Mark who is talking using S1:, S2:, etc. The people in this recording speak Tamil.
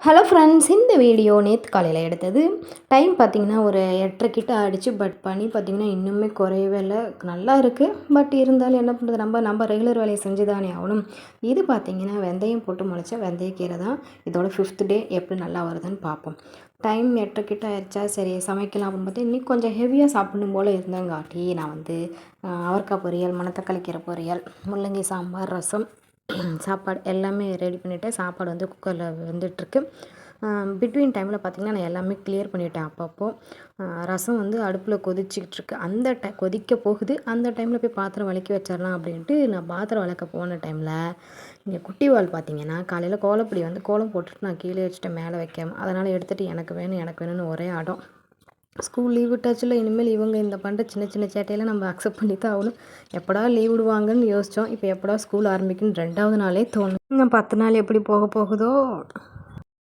S1: ஹலோ ஃப்ரெண்ட்ஸ், இந்த வீடியோ நேற்று காலையில் எடுத்தது. டைம் பார்த்திங்கன்னா ஒரு 8:30 கிட்ட ஆகிடுச்சு. பட் பனி பார்த்திங்கன்னா இன்னுமே குறையவே இல்லை, நல்லா இருக்குது. பட் இருந்தாலும் என்ன பண்ணுறது, நம்ம ரெகுலர் வேலையை செஞ்சு தானே ஆகணும். இது பார்த்திங்கன்னா வெந்தயம் போட்டு முளைச்ச வெந்தயக்கீரை தான். இதோட 5th டே எப்படி நல்லா வருதுன்னு பார்ப்போம். டைம் 8:30 கிட்ட ஆயிடுச்சா, சரி சமைக்கலாம் அப்படின்னு பார்த்து இன்னைக்கு கொஞ்சம் ஹெவியாக சாப்பிடணும் போல் இருந்தங்காட்டி நான் அவரைக்காய் பொரியல், மணத்தக்காளி கீரை பொரியல், முள்ளங்கி சாம்பார், ரசம், சாப்பாடு எல்லாமே ரெடி பண்ணிவிட்டேன். சாப்பாடு குக்கரில் வெந்துட்டுருக்கு. பிட்வீன் டைமில் பார்த்திங்கன்னா நான் எல்லாமே கிளியர் பண்ணிவிட்டேன். அப்பப்போ ரசம் அடுப்பில் கொதிச்சிக்கிட்டுருக்கு. அந்த கொதிக்க போகுது. அந்த டைமில் போய் பாத்திரம் விளக்கி வச்சிடலாம் அப்படின்ட்டு நான் பாத்திரம் விளக்க போன டைமில் இங்கே குட்டிவால் பார்த்திங்கன்னா காலையில் கோலப்பொடி கோலம் போட்டுட்டு நான் கீழே வச்சுட்டு மேலே வைக்காம, அதனால் எடுத்துகிட்டு எனக்கு வேணும்னு ஒரே ஆடம். ஸ்கூல் லீவ் விட்டாச்சுல, இனிமேல் இவங்க இந்த பண்ணுற சின்ன சின்ன சேட்டையெல்லாம் நம்ம அக்செப்ட் பண்ணி தான் ஆகணும். எப்படா லீவ் விடுவாங்கன்னு யோசித்தோம். இப்போ எப்படா ஸ்கூல் ஆரம்பிக்குன்னு 2வது நாளே தோணும். இன்னும் 10 நாள் எப்படி போக போகுதோ.